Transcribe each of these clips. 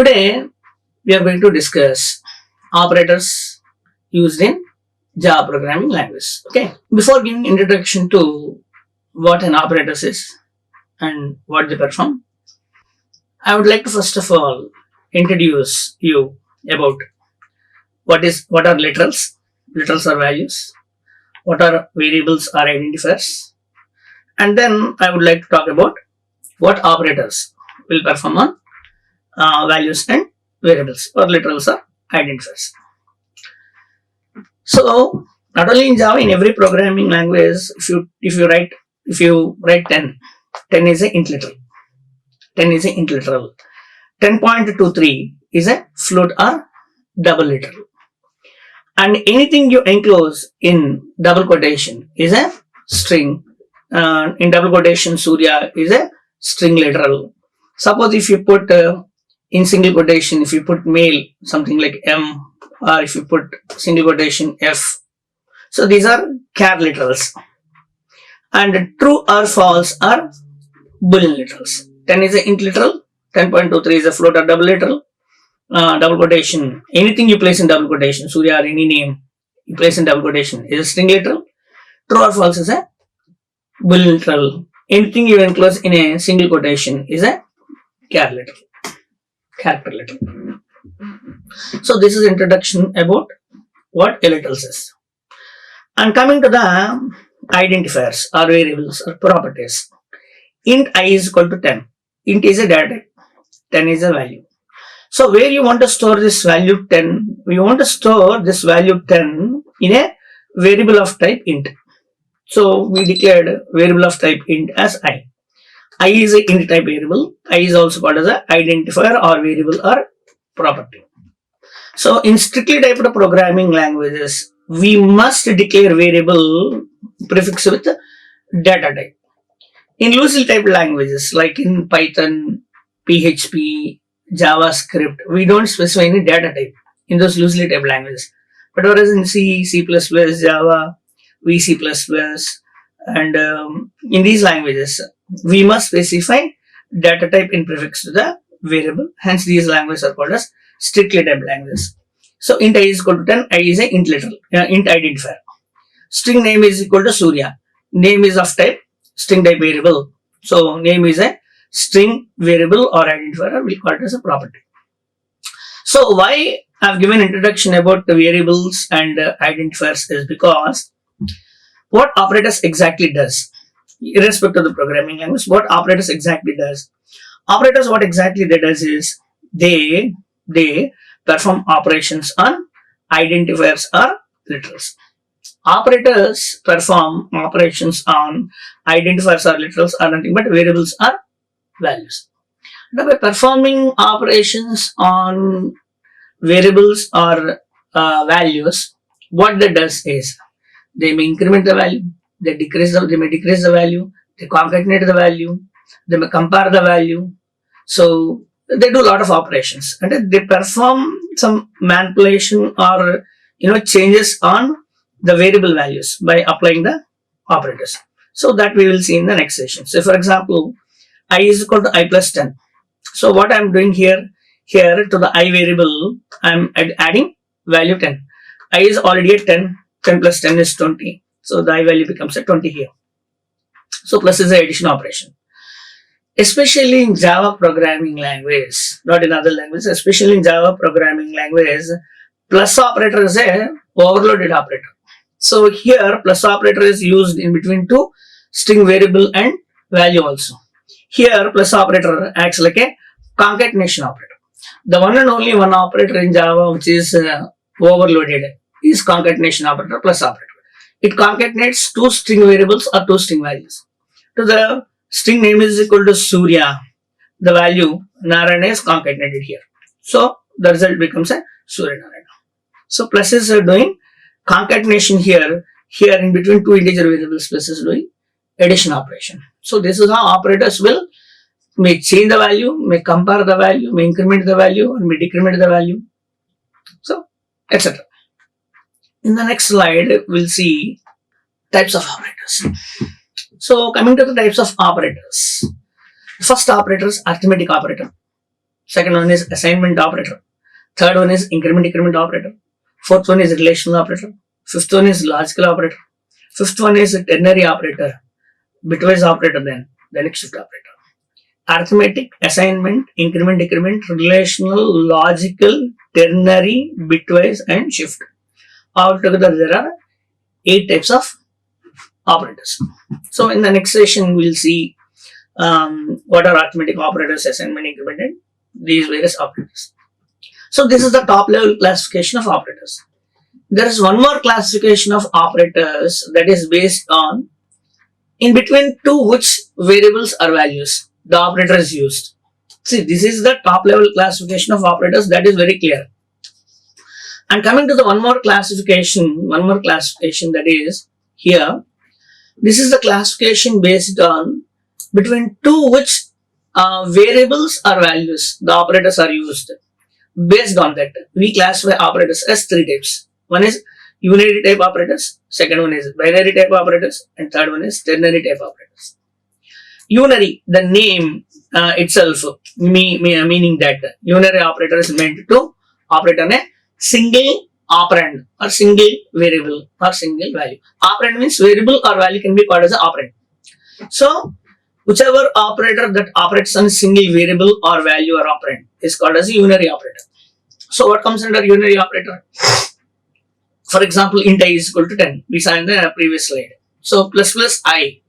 Today we are going to discuss operators used in Java programming language. Okay. Before giving introduction to what an operator is and what they perform, I would like to first of all introduce you about what are literals. Literals are values. What are variables or identifiers, and then I would like to talk about what operators will perform on values and variables or literals or identifiers. So not only in Java, in every programming language, if you write 10 is a int literal. 10 is a int literal. 10.23 is a float or double literal. And anything you enclose in double quotation is a string. In double quotation, Surya is a string literal. Suppose if you put in single quotation, if you put male, something like M, or if you put single quotation F. So these are char literals. And true or false are boolean literals. 10 is a int literal. 10.23 is a float or double literal. Double quotation, anything you place in double quotation, Surya or any name you place in double quotation is a string literal. True or false is a boolean literal. Anything you enclose in a single quotation is a char literal, character literal. So this is introduction about what a literal is. And coming to the identifiers or variables or properties. Int I is equal to 10. Int is a data type. 10 is a value. So where you want to store this value 10, we want to store this value 10 in a variable of type int. So we declared variable of type int as I. I is a int type variable. I is also called as an identifier or variable or property. So in strictly typed programming languages, we must declare variable prefix with data type. In loosely typed languages like in Python, PHP, JavaScript, we don't specify any data type in those loosely typed languages. But whereas in C, C++, Java, VC++, and in these languages, we must specify data type in prefix to the variable. Hence, these languages are called as strictly typed languages. So int I is equal to 10. I is a int literal, int identifier. String name is equal to Surya. Name is of type string type variable. So name is a string variable or identifier. We call it as a property. So why I have given introduction about the variables and identifiers is because what operators exactly does, irrespective of the programming language, what operators exactly does. Operators, what exactly they does is they perform operations on identifiers or literals. Operators perform operations on identifiers or literals are nothing but variables or values. Now, by performing operations on variables or values, what that does is they may increment the value, they may decrease the value, they concatenate the value, they may compare the value. So they do a lot of operations and they perform some manipulation or changes on the variable values by applying the operators. So that we will see in the next session. So for example, I is equal to I plus 10. So what I am doing here to the I variable, I am adding value 10. I is already at 10. 10 plus 10 is 20. So the I value becomes a 20 here. So plus is the addition operation. Especially in Java programming language, not in other languages, especially in Java programming language, plus operator is a overloaded operator. So here plus operator is used in between two string variable and value also. Here plus operator acts like a concatenation operator. The one and only one operator in Java which is overloaded is concatenation operator plus operator. It concatenates two string variables or two string values. To the string name is equal to Surya. The value Narayana is concatenated here. So the result becomes a Suryanarayana. So plus is doing concatenation here in between two integer variables, plus is doing addition operation. So this is how operators may change the value, may compare the value, may increment the value, or may decrement the value. So etc. In the next slide, we'll see types of operators. So coming to the types of operators. First operator is arithmetic operator. Second one is assignment operator. Third one is increment operator. Fourth one is relational operator. Fifth one is logical operator. Fifth one is ternary operator. Bitwise operator, then shift operator. Arithmetic, assignment, increment, relational, logical, ternary, bitwise, and shift. Altogether, there are 8 types of operators. So, in the next session, we'll see what are arithmetic operators, assignment, increment, and these various operators. So, this is the top level classification of operators. There is one more classification of operators that is based on in between two which variables or values the operator is used. See, this is the top level classification of operators, that is very clear. And coming to the one more classification that is here. This is the classification based on between two which variables or values the operators are used. Based on that, we classify operators as 3 types. One is unary type operators, second one is binary type operators, and third one is ternary type operators. Unary, the name itself meaning that unary operator is meant to operate on a single operand or single variable or single value. Operand means variable or value can be called as an operand. So, whichever operator that operates on a single variable or value or operand is called as a unary operator. So, what comes under unary operator? For example, int I is equal to 10. We saw in the previous slide. So, plus I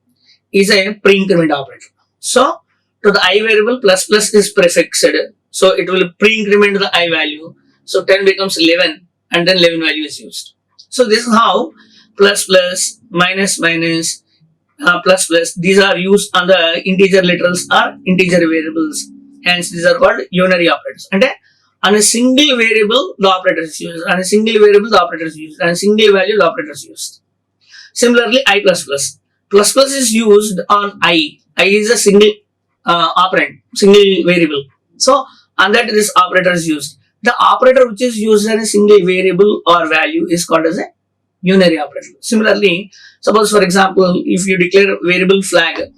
is a pre-increment operator. So, to the I variable, plus is prefixed. So, it will pre-increment the I value. So, 10 becomes 11 and then 11 value is used. So, this is how plus, minus, plus, these are used on the integer literals or integer variables. Hence, these are called unary operators. And on a single variable, the operator is used. On a single variable, the operator is used. On a single value, the operator is used. Similarly, I plus. Plus is used on I. I is a single operand, single variable. So, on that this operator is used. The operator which is used on a single variable or value is called as a unary operator. Similarly, suppose for example, if you declare variable flag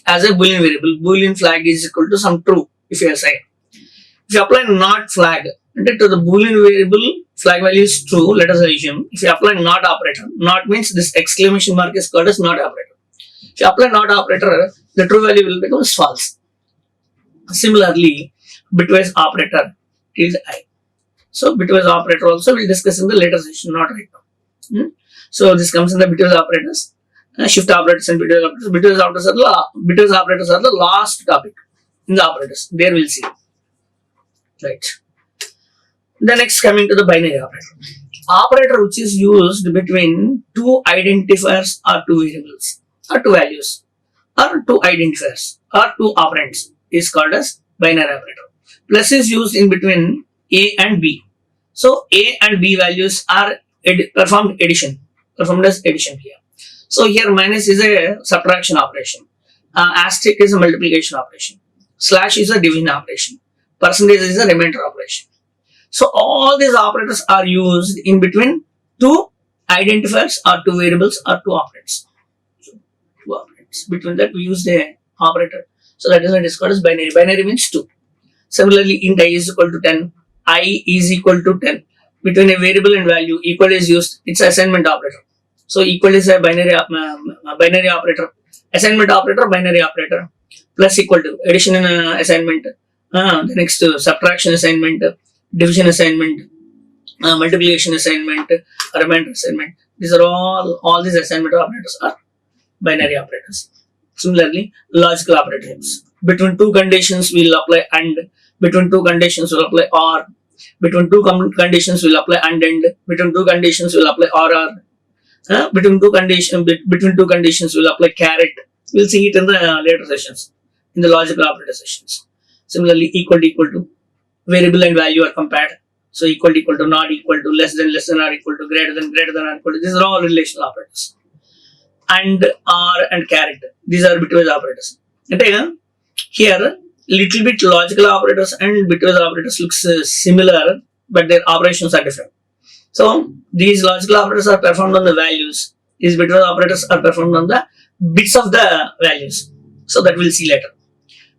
as a boolean variable, boolean flag is equal to some true, if you say. If you apply not flag to the boolean variable, flag value is true, let us assume. If you apply not operator, not means this exclamation mark is called as not operator. If you apply not operator, the true value will become false. Similarly, bitwise operator is I. So, bitwise operator also we will discuss in the later session, not right now. So, this comes in the bitwise operators, shift operators and bitwise operators. Bitwise operators are the last topic in the operators. There we will see. Right. The next coming to the binary operator. Operator which is used between two identifiers or two variables or two values or two identifiers or two operands is called as binary operator. Plus is used in between A and B. So, A and B values are performed as addition here. So, here minus is a subtraction operation. Asterisk is a multiplication operation. Slash is a division operation. Percentage is a remainder operation. So, all these operators are used in between two identifiers or two variables or two operands. So, two operands. Between that, we use the operator. So, that is what is called as binary. Binary means 2. Similarly, int I is equal to 10. I is equal to 10. Between a variable and value, equal is used. It's assignment operator. So, equal is a binary operator. Assignment operator, binary operator. Plus equal to addition and assignment. The next subtraction assignment, division assignment, multiplication assignment, remainder assignment. These are all these assignment operators are binary operators. Similarly, logical operators. Between two conditions, we will apply AND. Between two conditions, we will apply OR. Between two conditions, we will apply AND. Between two conditions, we will apply OR. Between two conditions, we will apply caret. We will see it in the later sessions, in the logical operator sessions. Similarly, equal to variable and value are compared. So, equal to, not equal to, less than or equal to, greater than or equal to. These are all relational operators. And OR and caret. These are bitwise operators. And here, little bit logical operators and bitwise operators looks similar, but their operations are different. So, these logical operators are performed on the values. These bitwise operators are performed on the bits of the values. So, that we'll see later.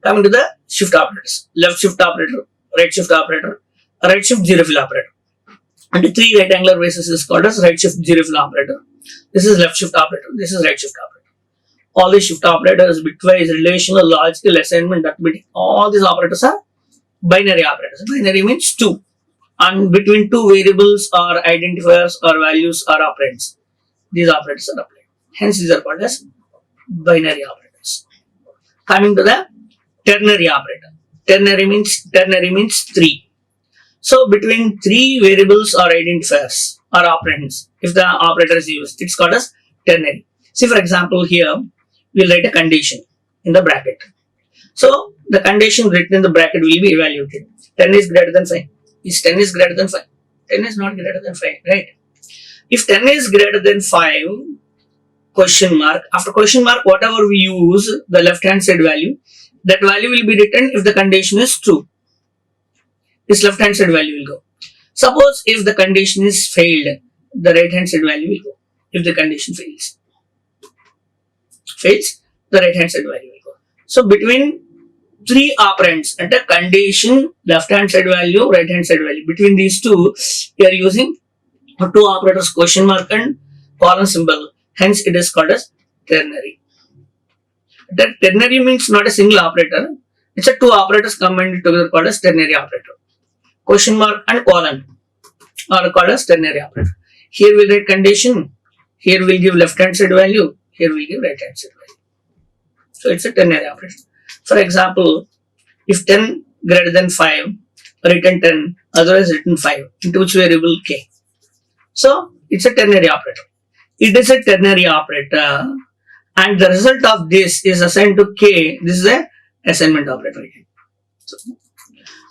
Coming to the shift operators. Left shift operator, right shift operator, a right shift zero fill operator. And the 3 rectangular bases is called as right shift zero fill operator. This is left shift operator. This is right shift operator. All the shift operators, bitwise, relational, logical, assignment, arithmetic, all these operators are binary operators. Binary means 2. And between 2 variables or identifiers or values or operands, these operators are applied. Hence, these are called as binary operators. Coming to the ternary operator. Ternary means 3. So between 3 variables or identifiers or operands, if the operator is used, it's called as ternary. See, for example, here we'll write a condition in the bracket. So the condition written in the bracket will be evaluated. 10 is greater than 5. Is 10 is greater than 5? 10 is not greater than 5, right? If 10 is greater than 5, question mark, after question mark, whatever we use, the left hand side value, that value will be written if the condition is true. This left hand side value will go. Suppose if the condition is failed, the right hand side value will go. If the condition fails, the right hand side value will go. So between 3 operands and a condition, left hand side value, right hand side value, between these two, we are using 2 operators, question mark and colon symbol. Hence it is called as ternary. That ternary means not a single operator. It's a 2 operators combined together called as ternary operator. Question mark and colon are called as ternary operator. Here we'll write condition. Here we'll give left hand side value. Here we'll give right hand side value. So it's a ternary operator. For example, if 10 greater than 5, written 10, otherwise written 5, into which variable k. So it's a ternary operator. It is a ternary operator, and the result of this is assigned to k. This is a assignment operator again.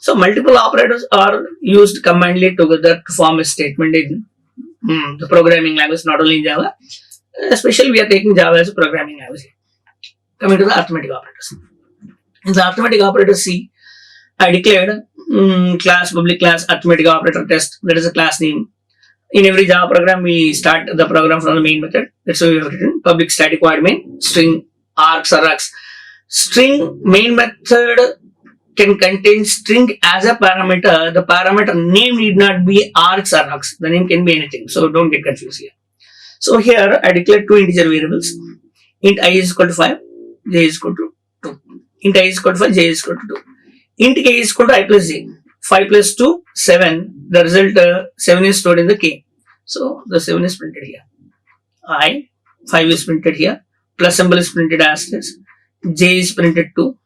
So multiple operators are used combinedly together to form a statement in the programming language, not only in Java. Especially we are taking Java as a programming language. Coming to the arithmetic operators. In the arithmetic operator C, I declared public class arithmetic operator test. That is a class name. In every Java program, we start the program from the main method. That's why we have written public static void main string args or args. String main method can contain string as a parameter. The parameter name need not be args or args. The name can be anything. So don't get confused here. So here I declared 2 integer variables. Int I is equal to 5, j is equal to 2. Int I is equal to 5, j is equal to 2. Int k is equal to I plus j. 5 plus 2, 7. The result 7 is stored in the k. So the 7 is printed here. 5 is printed here. Plus symbol is printed as this. J is printed 2.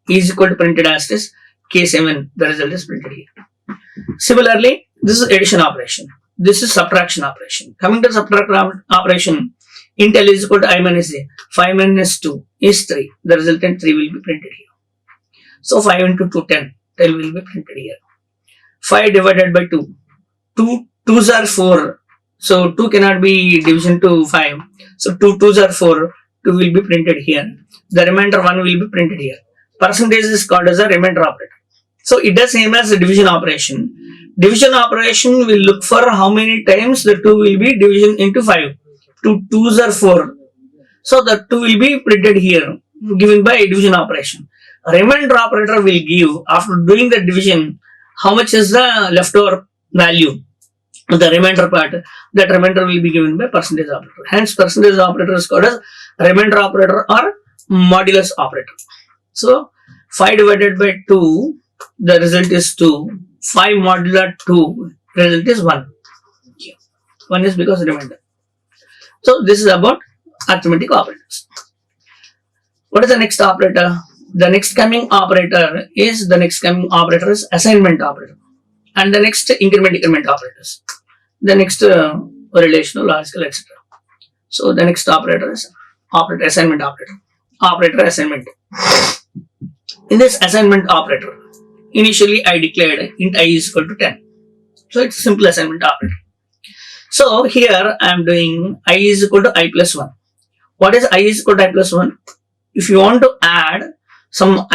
Is equal to printed as this. K7. The result is printed here. Similarly, this is addition operation. This is subtraction operation. Coming to subtraction operation, int L is equal to I minus j. 5 minus 2 is 3. The resultant 3 will be printed here. So 5 into 2, 10. 10 will be printed here. 5 divided by 2. 2 2s are 4. So 2 cannot be division to 5. So 2 2s are 4. 2 will be printed here. The remainder 1 will be printed here. Percentage is called as a remainder operator. So it does same as a division operation. Division operation will look for how many times the 2 will be division into 5. 2 2s are 4. So the 2 will be printed here, given by division operation. Remainder operator will give, after doing the division, how much is the leftover value, the remainder part. That remainder will be given by percentage operator. Hence, percentage operator is called as remainder operator or modulus operator. So 5 divided by 2, the result is 2. 5 modular 2, result is 1. 1 is because remainder. So this is about arithmetic operators. What is the next operator? The next coming operator is assignment operator, and the next increment operators. The next relational, logical, etc. So the next operator is assignment operator assignment. In this assignment operator, initially I declared int I is equal to 10. So it's a simple assignment operator. So here I am doing I is equal to I plus 1. What is I is equal to I plus 1? If you want to add some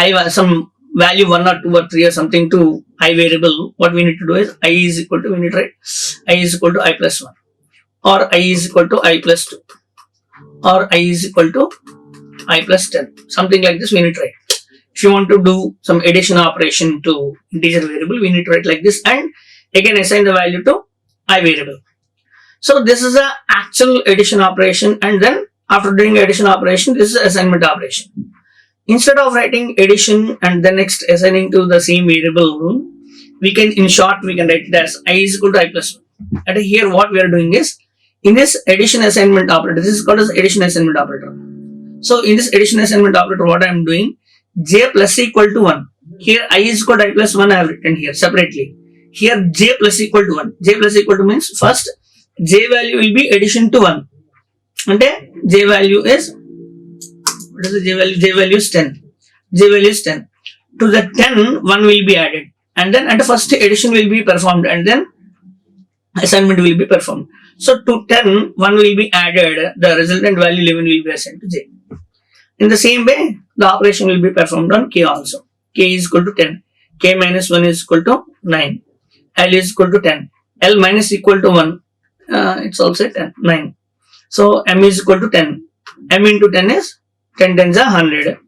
value 1 or 2 or 3 or something to I variable, what we need to do is I is equal to, we need to write I is equal to I plus 1, or I is equal to I plus 2, or I is equal to I plus 10. Something like this we need to write. If you want to do some addition operation to integer variable, we need to write like this and again assign the value to I variable. So this is a actual addition operation, and then after doing addition operation, this is assignment operation. Instead of writing addition and then next assigning to the same variable, we can, in short, we can write it as I is equal to I plus 1. And here what we are doing is, in this addition assignment operator, this is called as addition assignment operator. So in this addition assignment operator, what I am doing, j plus equal to 1. Here I is equal to I plus 1 I have written here separately. Here j plus equal to 1. J plus equal to means first j value will be addition to 1. And j value is, what is the j value? J value is 10. J value is 10. To the 10, 1 will be added. And then at the first addition will be performed and then assignment will be performed. So to 10, 1 will be added. The resultant value 11 will be assigned to j. In the same way, the operation will be performed on k also. K is equal to 10. K minus 1 is equal to 9. L is equal to 10. L minus equal to 1. It's also 10, 9. So M is equal to 10. M into 10 is 10 tens are 100.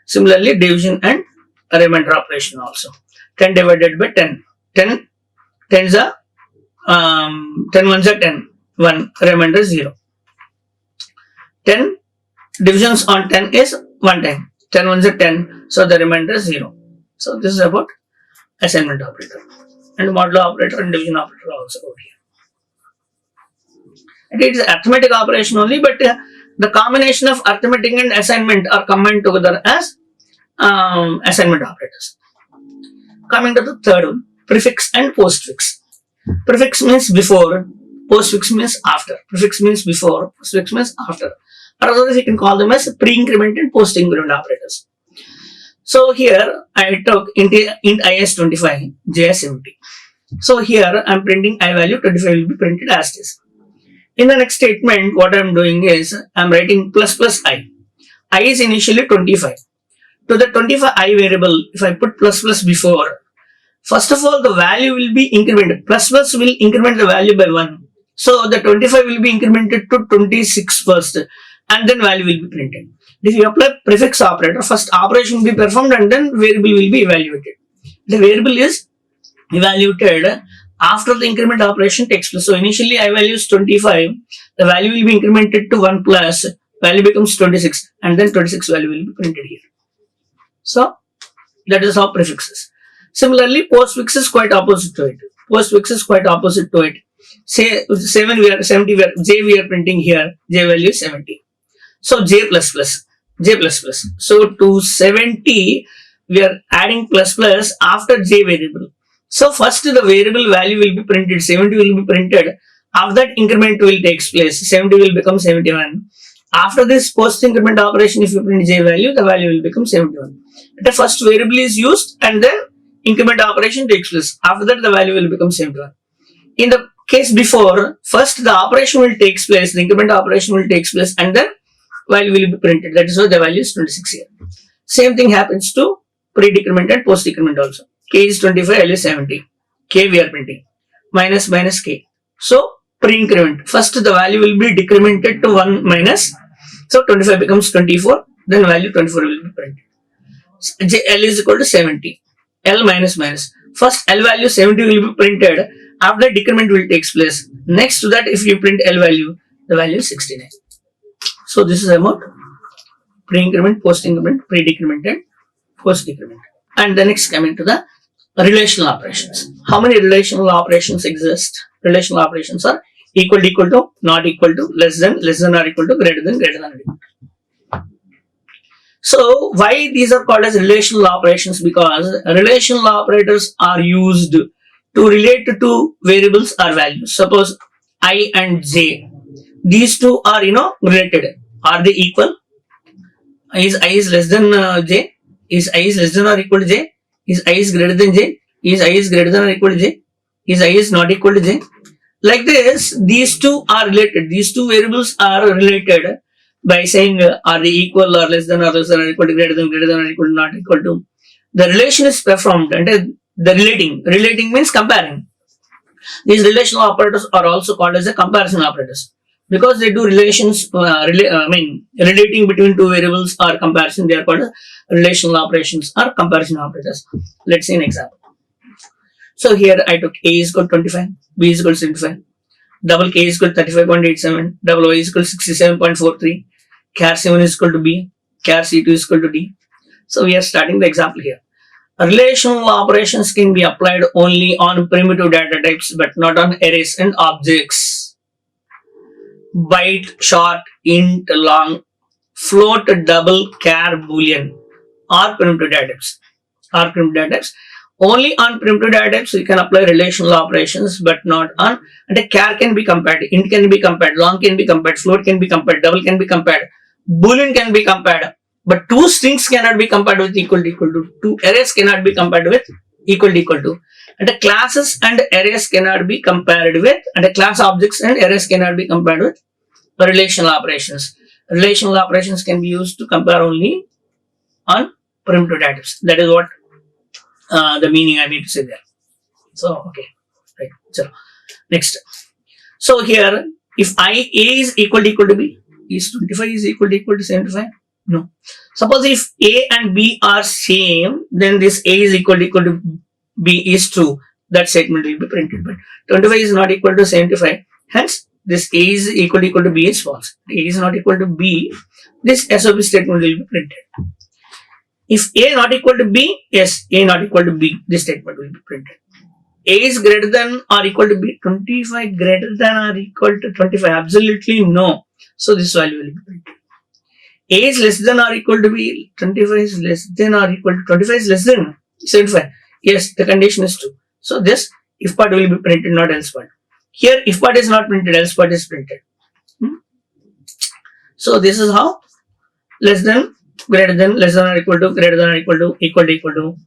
Similarly, division and remainder operation also. 10 divided by 10. 10 tens are 10 ones are 10. 1 remainder 0. 10 divisions on 10 is 1 time. 10 ones are 10. So the remainder is 0. So this is about assignment operator. And modulo operator and division operator are also out here. And it is arithmetic operation only, but the combination of arithmetic and assignment are combined together as assignment operators. Coming to the third one, prefix and postfix. Prefix means before, postfix means after. Prefix means before, postfix means after. Or otherwise you can call them as pre-increment and post-increment operators. So here I took int is25, j is 70. So here I am printing I value 25 will be printed as this. In the next statement, what I am doing is I am writing plus plus I. I is initially 25. To the 25 I variable, if I put plus plus before, first of all the value will be incremented. Plus plus will increment the value by 1. So the 25 will be incremented to 26 first and then value will be printed. If you apply prefix operator, first operation will be performed and then variable will be evaluated. The variable is evaluated after the increment operation takes place. So initially I value is 25, the value will be incremented to 1 plus, value becomes 26 and then 26 value will be printed here. So that is how prefixes. Similarly, postfix is quite opposite to it. Postfix is quite opposite to it. Say 7 we are 70, j we are printing here, j value is 70. So j plus plus. So to 70 we are adding plus plus after j variable. So first the variable value will be printed, 70 will be printed. After that increment will take place, 70 will become 71. After this post increment operation, if you print j value, the value will become 71. The first variable is used and then increment operation takes place. After that the value will become 71. In the case before, first the operation will take place, the increment operation will take place and then value will be printed. That is why the value is 26 here. Same thing happens to pre-decrement and post-decrement also. K is 25, L is 70. K we are printing. Minus minus K. So pre-increment. First the value will be decremented to 1 minus. So 25 becomes 24. Then value 24 will be printed. L is equal to 70. L minus minus. First L value 70 will be printed. After decrement will take place. Next to that, if you print L value, the value is 69. So this is about pre-increment, post-increment, pre-decrement and post-decrement. And the next coming to the relational operations. How many relational operations exist? Relational operations are equal to, not equal to, less than or equal to, greater than or equal to. So why these are called as relational operations? Because relational operators are used to relate to two variables or values. Suppose I and j. These two are related. Are they equal? Is I is less than j? Is I is less than or equal to j? Is I is greater than j? Is I is greater than or equal to j? Is I is not equal to j? Like this, these two are related. These two variables are related by saying are they equal or less than or equal to, greater than or equal to, not equal to. The relation is performed and the relating means comparing. These relational operators are also called as the comparison operators. because they do relations, relating between two variables or comparison, they are called relational operations or comparison operators. Let's see an example. So here I took A is equal to 25, B is equal to 75, double K is equal to 35.87, double Y is equal to 67.43, char C1 is equal to B, char C2 is equal to D. So we are starting the example here. Relational operations can be applied only on primitive data types but not on arrays and objects. Byte, short, int, long, float, double, char, boolean are primitive data types. Only on primitive data types you can apply relational operations, but not on, and a char can be compared, int can be compared, long can be compared, float can be compared, double can be compared, boolean can be compared, but two strings cannot be compared with equal to equal to, two arrays cannot be compared with equal to equal to, and the classes and arrays cannot be compared with, and the class objects and arrays cannot be compared with relational operations. Relational operations can be used to compare only on primitive data types. That is what the meaning I need to say there. So, okay, right. So, next. So, here, if A is equal to B, is 25 is equal to 75? No. Suppose if A and B are same, then this A is equal to B is true. That statement will be printed. But 25 is not equal to 75. Hence, this A is equal to B is false. A is not equal to B. This SOP statement will be printed. If A not equal to B, yes, A not equal to B, this statement will be printed. A is greater than or equal to B, 25 greater than or equal to 25, absolutely no. So this value will be printed. A is less than or equal to B, 25 is less than or equal to 25 is less than 75. Yes, the condition is true. So this if part will be printed, not else part. Here if part is not printed, else part is printed. So this is how less than, greater than, less than or equal to, greater than or equal to,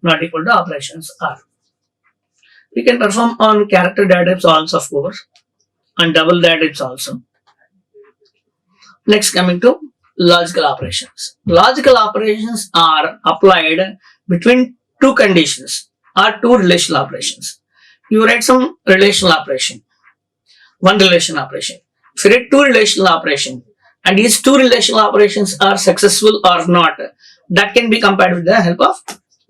not equal to operations are. We can perform on character data types also, of course, and double data types also. Next, coming to logical operations. Logical operations are applied between two conditions or two relational operations. You write some relational operation, one relational operation. If you write two relational operations, and these two relational operations are successful or not, that can be compared with the help of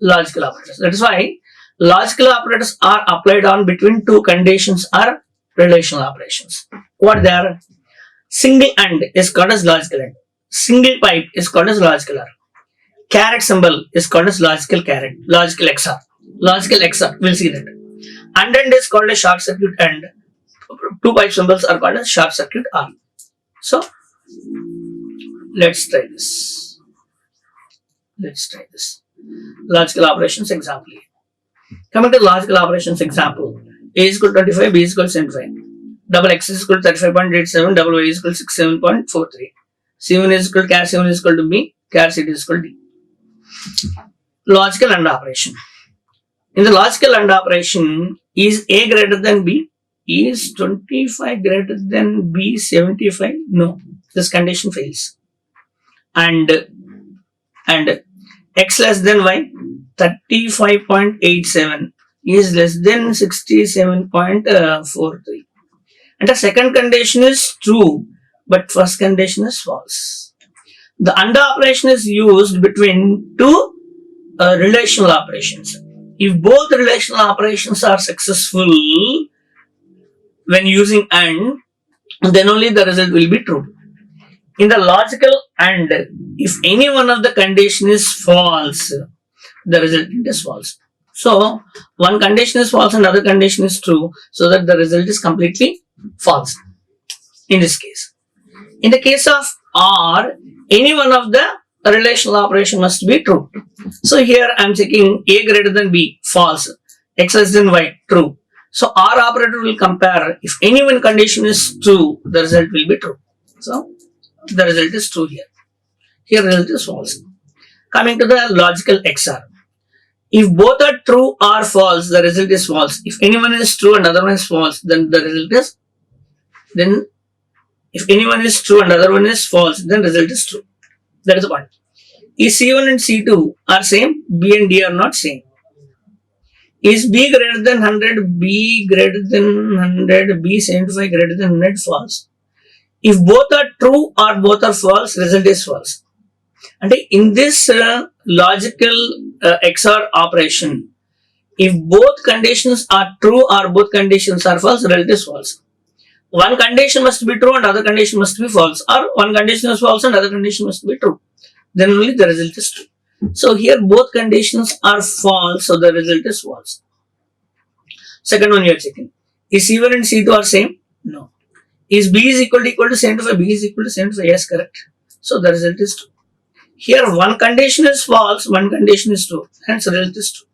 logical operators. That is why logical operators are applied on between two conditions or relational operations. What they are? Single AND is called as logical AND. Single pipe is called as logical OR. Caret symbol is called as logical caret, logical XOR. Logical XOR, we'll see that. AND is called as short circuit AND. Two pipe symbols are called as short circuit OR. So, let's try this. Logical operations example. Coming to logical operations example. A is equal to 25, B is equal to 75. Double X is equal to 35.87, double Y is equal to 67.43. C1 is equal to char C1 is equal to B, char C2 is equal to D. Logical AND operation. In the logical AND operation, is A greater than B? Is 25 greater than B 75? No, this condition fails. And X less than Y, 35.87 is less than 67.43. And the second condition is true, but first condition is false. The AND operation is used between two relational operations. If both relational operations are successful when using AND, then only the result will be true. In the logical AND, if any one of the condition is false, the result is false. So, one condition is false and other condition is true, so that the result is completely false in this case. In the case of OR, any one of the relational operation must be true. So here I am checking A greater than B, false, X less than Y, true. So OR operator will compare, if any one condition is true, the result will be true. So the result is true here. Here result is false. Coming to the logical XOR. If both are true or false, the result is false. If any one is true and other one is false, then the result is, if any one is true and other one is false, then result is true. That is the point. If C1 and C2 are same, B and D are not same. Is B greater than 100, B greater than 100, B 75 greater than 100, false. If both are true or both are false, result is false. And in this logical XOR operation, if both conditions are true or both conditions are false, result is false. One condition must be true and other condition must be false, or one condition is false and other condition must be true. Then only the result is true. So here both conditions are false, so the result is false. Second one you are checking. Is C1 and C2 are same? No. Is B is equal to 75? B is equal to 75. Yes, correct. So the result is true. Here one condition is false, one condition is true. Hence the result is true.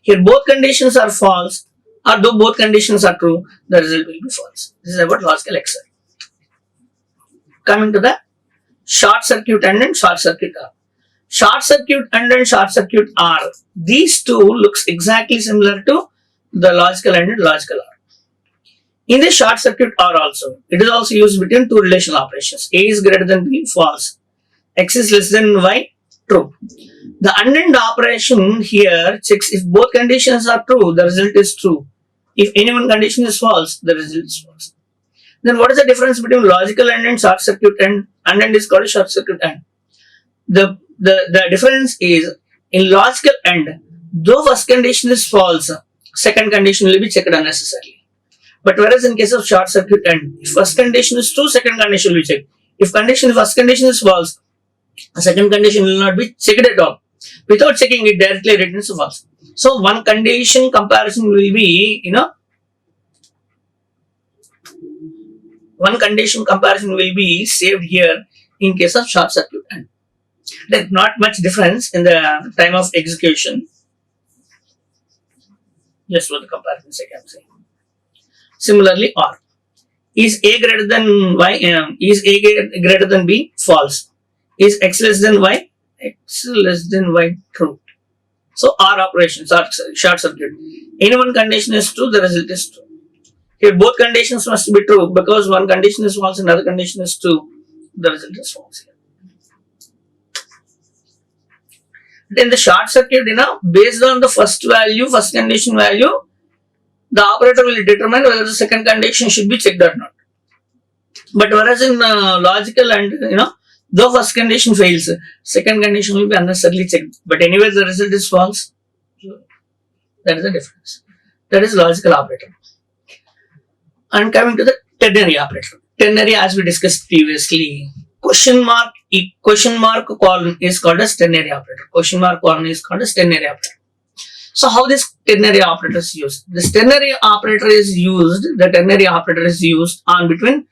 Here both conditions are false, or though both conditions are true, the result will be false. This is about logical XOR. Coming to the short circuit AND and short circuit OR. Short circuit AND and short circuit OR. These two looks exactly similar to the logical AND and logical OR. In the short circuit OR also, it is also used between two relational operations. A is greater than B, false. X is less than Y, true. The AND operation here checks if both conditions are true, the result is true. If any one condition is false, the result is false. Then what is the difference between logical AND and short circuit AND? AND is called short circuit AND. The difference is in logical AND, though first condition is false, second condition will be checked unnecessarily. But whereas in case of short circuit AND, if first condition is true, second condition will be checked. If first condition is false, the second condition will not be checked at all. Without checking it, directly returns false. So one condition comparison will be, one condition comparison will be saved here in case of short circuit AND. There's not much difference in the time of execution. Just for the comparison sake, I'm saying. Similarly, OR. Is A greater than Y? Is A greater than B? False. Is X less than Y? X less than Y, true. So OR operations are short circuit. Any one condition is true, the result is true. Here both conditions must be true, because one condition is false and another condition is true, the result is false. Then the short circuit, based on the first condition value, the operator will determine whether the second condition should be checked or not. But whereas in logical and, though first condition fails, second condition will be unnecessarily checked. But anyway, the result is false. That is the difference. That is logical operator. And coming to the ternary operator. Ternary, as we discussed previously, question mark colon is called as ternary operator. Question mark colon is called as ternary operator. So how this ternary operator is used? This ternary operator is used, on between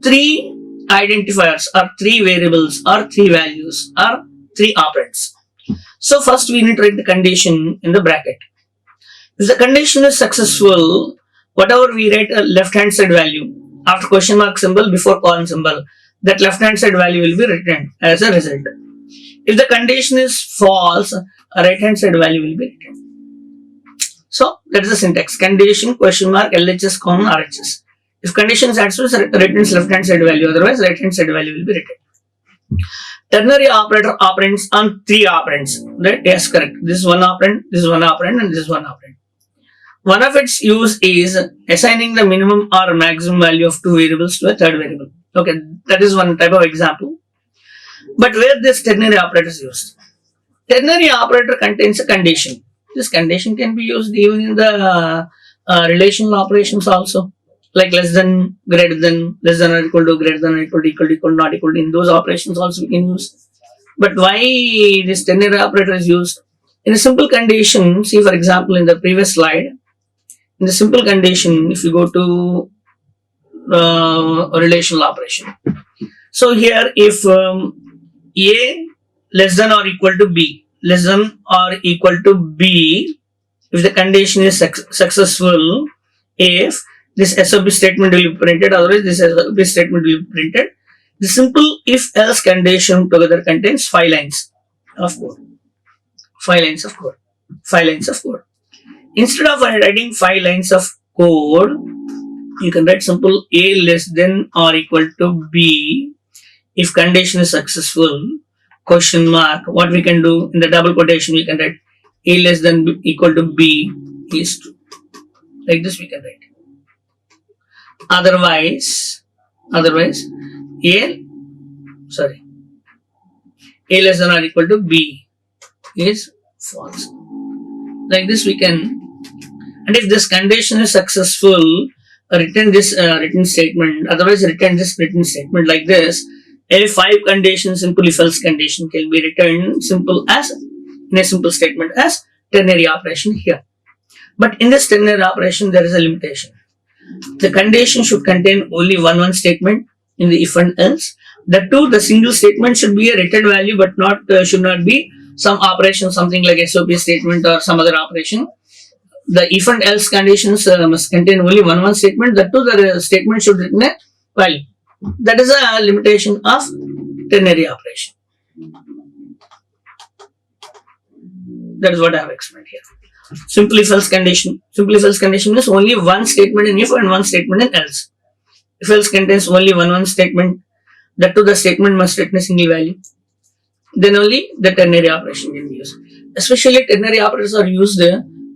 three identifiers or three variables or three values or three operands. So first we need to write the condition in the bracket. If the condition is successful, whatever we write a left hand side value after question mark symbol before colon symbol, that left hand side value will be written as a result. If the condition is false, a right hand side value will be written. So that is the syntax. Condition question mark LHS colon RHS. If condition satisfies, returns left hand side value, otherwise right hand side value will be written. Ternary operator operands on three operands. Right? Yes, correct. This is one operand, this is one operand, and this is one operand. One of its use is assigning the minimum or maximum value of two variables to a third variable. Okay, that is one type of example. But where this ternary operator is used? Ternary operator contains a condition. This condition can be used even in the relational operations also, like less than, greater than, less than or equal to, greater than or equal to, not equal to. In those operations also we can use. But why this ternary operator is used? In a simple condition, see for example in the previous slide, in the simple condition, if you go to a relational operation. So here if A less than or equal to B, if the condition is successful, if this SOP statement will be printed, otherwise this SOP statement will be printed. The simple if else condition together contains 5 lines of code. 5 lines of code. 5 lines of code. Instead of writing 5 lines of code, you can write simple A less than or equal to B. If condition is successful, question mark, what we can do in the double quotation, we can write A less than equal to B is true. Like this we can write. Otherwise, Otherwise, A less than or equal to B is false. Like this we can, and if this condition is successful, return this written statement. Otherwise, return this written statement like this. A 5 condition simple if else condition can be written simple as in a simple statement as ternary operation here. But in this ternary operation, there is a limitation. The condition should contain only one statement in the if and else. That too, the single statement should be a written value, but not should not be some operation, something like SOP statement or some other operation. The if and else conditions must contain only one statement. That too, the statement should written a value. That is a limitation of ternary operation. That is what I have explained here. Simple if else condition. Simple if else condition is only one statement in if and one statement in else. If else contains only one statement, that too the statement must return a single value. Then only the ternary operation can be used. Especially ternary operators are used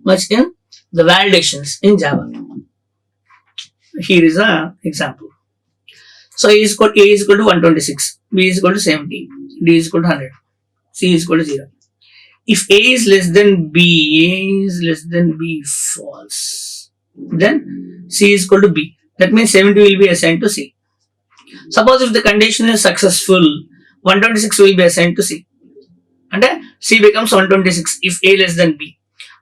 much in the validations in Java. Here is an example. So A is equal to 126, B is equal to 70, D is equal to 100, C is equal to 0. If A is less than B, false. Then C is equal to B. That means 70 will be assigned to C. Suppose if the condition is successful, 126 will be assigned to C. And C becomes 126 if A less than B.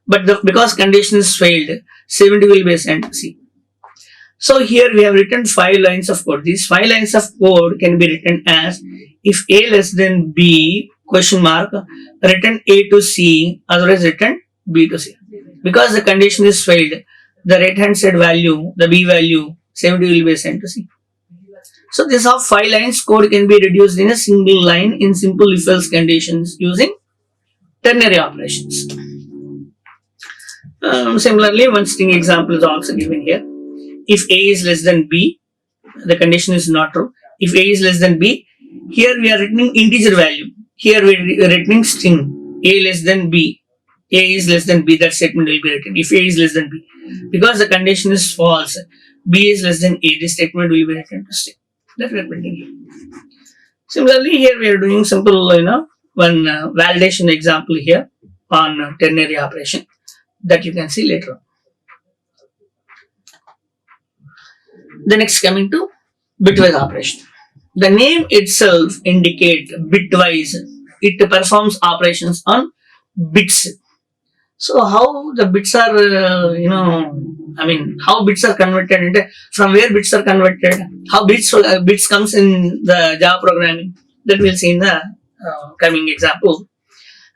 But because condition is failed, 70 will be assigned to C. So here we have written 5 lines of code. These 5 lines of code can be written as if A less than B, question mark, written A to C, otherwise written B to C. Because the condition is failed, the right hand side value, the B value, 70 will be assigned to C. So this of 5 lines code can be reduced in a single line in simple if else conditions using ternary operations. Similarly, one string example is also given here. If A is less than B, the condition is not true. If A is less than B, here we are writing integer value. Here we are writing string A less than B. A is less than B, that statement will be written. If A is less than B, because the condition is false, B is less than A, this statement will be written to string. That we are printing here. Similarly, here we are doing simple, one validation example here on ternary operation that you can see later on. The next coming to bitwise operation. The name itself indicates bitwise. It performs operations on bits. So how the bits are, how bits are converted, from where bits are converted, how bits comes in the Java programming, that we'll see in the coming example.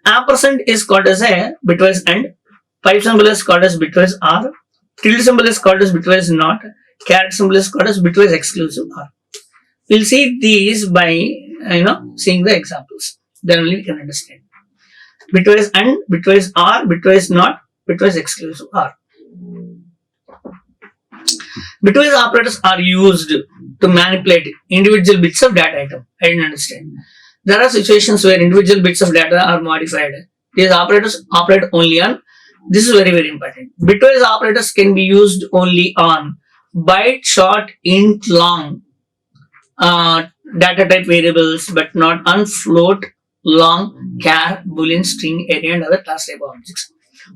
Ampersand is called as a bitwise AND, pipe symbol is called as bitwise OR, tilde symbol is called as bitwise NOT, caret symbol is called as bitwise exclusive OR. We'll see these by seeing the examples. Then only we can understand. Bitwise AND, bitwise OR, bitwise NOT, bitwise exclusive OR. Bitwise operators are used to manipulate individual bits of data item. I didn't understand. There are situations where individual bits of data are modified. These operators operate only on, this is very, very important. Bitwise operators can be used only on byte, short, int, long data type variables, but not on float, long, char, boolean, string, array, and other class type objects.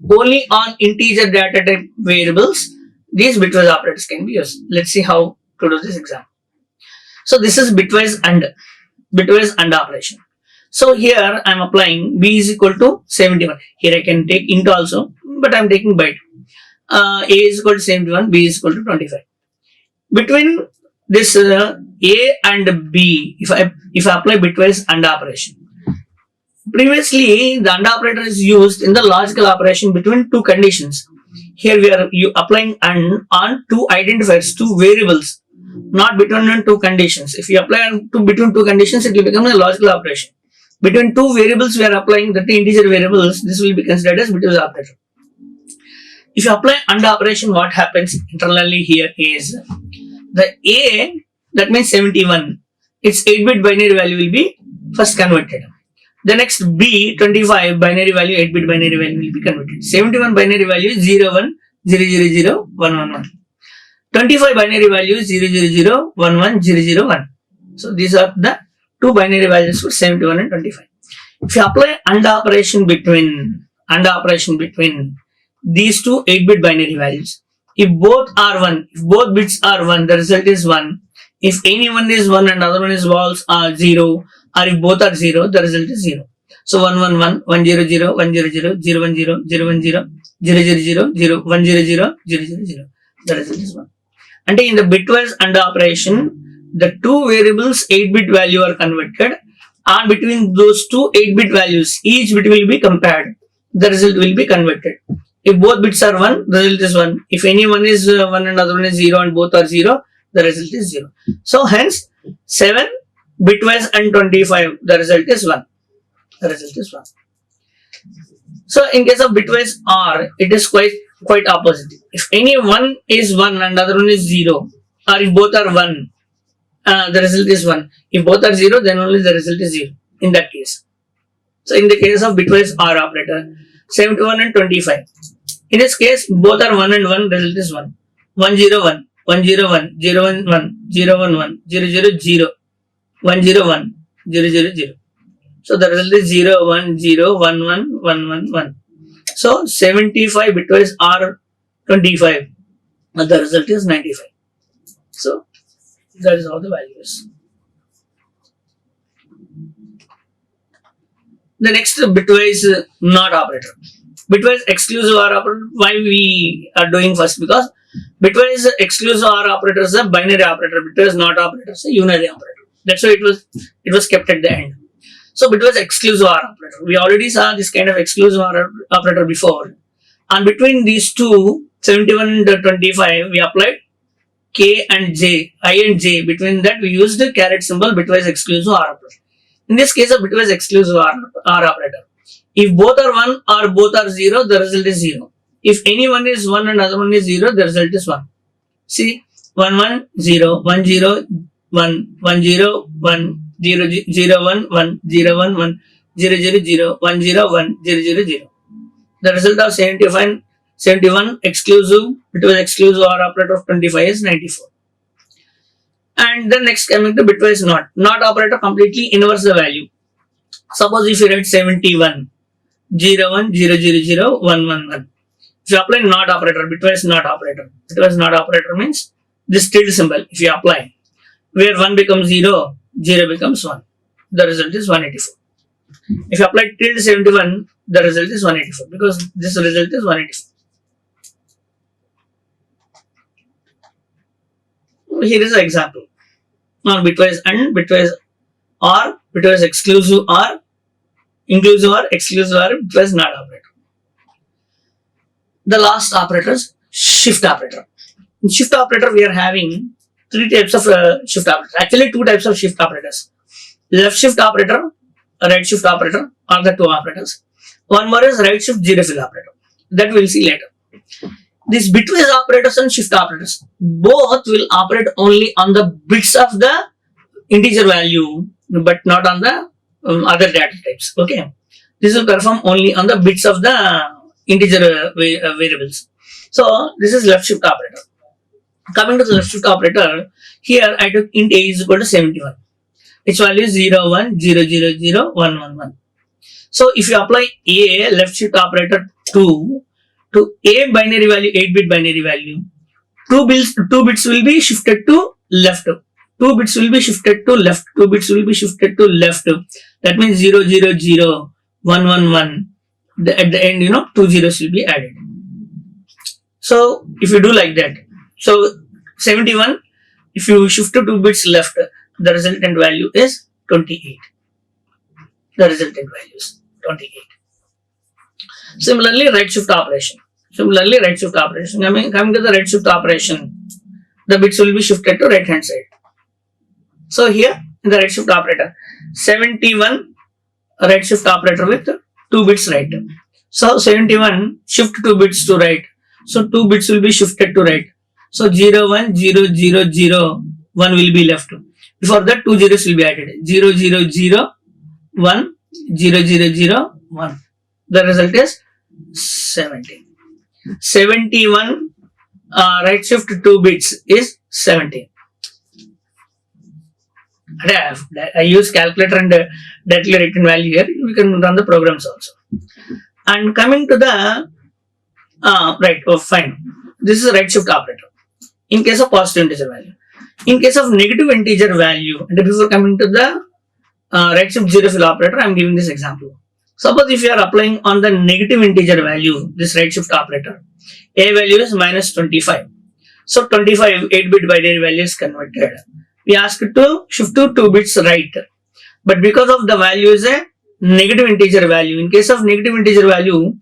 Only on integer data type variables, these bitwise operators can be used. Let's see how to do this example. So this is bitwise AND operation. So here I am applying B is equal to 71. Here I can take int also, but I am taking byte. A is equal to 71, B is equal to 25. Between this A and B, if I apply bitwise AND operation, previously the AND operator is used in the logical operation between two conditions. Here we are applying AND on two identifiers, two variables, not between two conditions. If you apply between two conditions, it will become a logical operation. Between two variables we are applying the integer variables, this will be considered as bitwise operator. If you apply AND operation, what happens internally here is the A, that means 71, its 8-bit binary value will be first converted. The next B, 25 binary value, 8-bit binary value will be converted. 71 binary value is 01000111. 25 binary values 000, 11, 001. So these are the two binary values for 71 and 25. If you apply AND operation between these two 8-bit binary values, if both are 1, if both bits are 1, the result is 1. If any one is 1 and other one is 0, or if both are 0, the result is 0. So 111, 100, 100, 010, 010, 000, 000, 100, 000. The result is 1. And in the bitwise AND operation, the two variables 8-bit value are converted, and between those two 8-bit values, each bit will be compared. The result will be converted. If both bits are 1, the result is 1. If any one is 1 and other one is 0 and both are 0, the result is 0. So hence 7 bitwise and 25, the result is 1. The result is 1. So in case of bitwise OR, it is quite opposite. If any one is 1 and other one is 0, or if both are 1, the result is 1. If both are 0, then only the result is 0 in that case. So in the case of bitwise OR operator, 71 and 25. In this case, both are 1 and 1, result is 1. 101, 101, 011, 011, 000, 101, 000. So the result is 0, 1, 0, 1, 1, 1, 1, 1. So 75 bitwise OR 25. The result is 95. So that is all the values. The next bitwise NOT operator. Bitwise exclusive OR operator. Why we are doing first? Because bitwise exclusive OR operator is a binary operator. Bitwise NOT operator is a unary operator. That's why it was kept at the end. So bitwise exclusive OR operator. We already saw this kind of exclusive OR operator before. And between these two, 71 and 25, we applied K and J, I and J. Between that, we used the caret symbol bitwise exclusive OR operator. In this case of bitwise exclusive OR operator, if both are 1 or both are 0, the result is 0. If any one is 1 and other one is 0, the result is 1. See, 1 1 0, 1 0 1, 1 0 1, 0 0 1 1, 0 1 1, 0 0 0, 1 0 1, 0 0 0. The result of 71 exclusive bitwise exclusive OR operator of 25 is 94. And then next coming to bitwise NOT operator completely inverse the value. Suppose if you write 71 01 000 111. If you apply NOT operator, bitwise NOT operator means this tilde symbol. If you apply, where 1 becomes 0, 0 becomes 1. The result is 184. If you apply tilde 71, the result is 184 because this result is 184. Here is an example. Now bitwise AND, bitwise OR, bitwise exclusive OR, inclusive OR, exclusive OR, bitwise NOT operator. The last operator is shift operator. In shift operator, we are having three types of shift operators. Actually, two types of shift operators. Left shift operator, right shift operator are the two operators. One more is right shift zero fill operator. That we will see later. These bitwise operators and shift operators both will operate only on the bits of the integer value, but not on the other data types. Okay, this will perform only on the bits of the integer variables. So this is left shift operator. Coming to the left shift operator, here I took int a is equal to 71. Its value is 0 1 0 0 0 1 1 1. So if you apply a left shift operator to a binary value, 8-bit binary value, two bits will be shifted to left. 2 bits will be shifted to left. 2 bits will be shifted to left. That means 0 0 0 1 1 1. At the end, 2 zeros will be added. So if you do like that, so 71, if you shift to 2 bits left, the resultant value is 28. The resultant value is 28. Similarly, right shift operation. Coming to the right shift operation, the bits will be shifted to right hand side. So here in the right shift operator, 71 right shift operator with 2 bits right. So 71 shift 2 bits to right. So 2 bits will be shifted to right. So 0 1 0 0 0 1 will be left. Before that 2 zeros will be added. 0 0 0 1 0 0 0 1. The result is 70. 71 right shift 2 bits is 17. I use calculator and directly written value here. We can run the programs also. And coming to the fine. This is a right shift operator. In case of positive integer value. In case of negative integer value, and before coming to the right shift zero fill operator, I am giving this example. Suppose if you are applying on the negative integer value, this right shift operator, a value is minus 25. So 25 8-bit binary value is converted. We ask to shift to 2 bits right. But because of the value is a negative integer value, in case of negative integer value,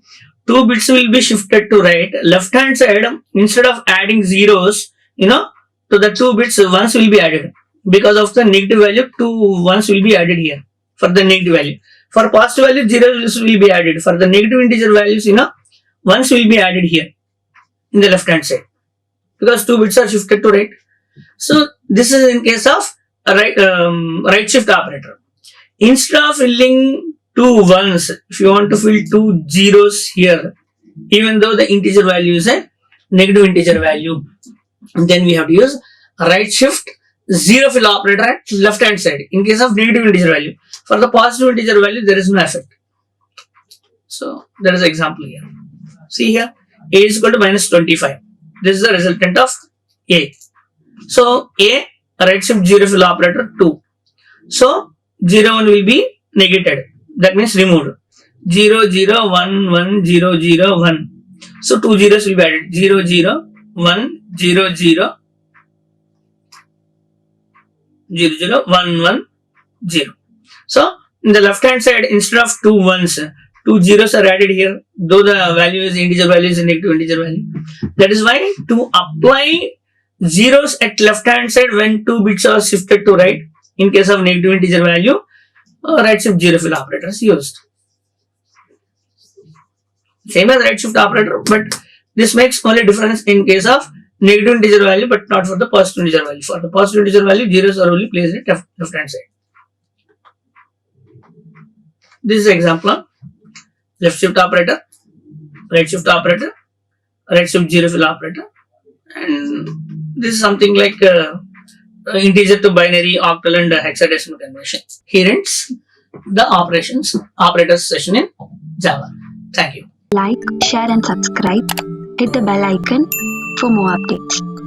2 bits will be shifted to right. Left hand side, instead of adding zeros, to the 2 bits, ones will be added. Because of the negative value, 2 ones will be added here for the negative value. For positive value, zeros will be added. For the negative integer values, ones will be added here in the left hand side. Because 2 bits are shifted to right. So this is in case of a right shift operator. Instead of filling 2 ones, if you want to fill 2 zeros here, even though the integer value is a negative integer value, then we have to use right shift zero fill operator at left hand side in case of negative integer value. For the positive integer value, there is no effect. So there is an example here. See here, a is equal to minus 25. This is the resultant of a. So a right shift zero fill operator 2. So 0 1 will be negated. That means removed. 0 0 1 1 0 0 1. So 2 zeros will be added. 0 0 1 0 0 0 0 1 1 0. So in the left hand side, instead of 2 ones, 2 zeros are added here. Though the value is integer value is a negative integer value. That is why to apply zeros at left hand side when 2 bits are shifted to right, in case of negative integer value, right shift zero fill operator is used. Same as right shift operator, but this makes only difference in case of negative integer value, but not for the positive integer value. For the positive integer value, zeros are only placed at left hand side. This is an example of left shift operator, right shift operator, right shift zero fill operator, and this is something like integer to binary, octal, and hexadecimal conversion. Here ends the operators session in Java. Thank you. Like, share, and subscribe. Hit the bell icon for more updates.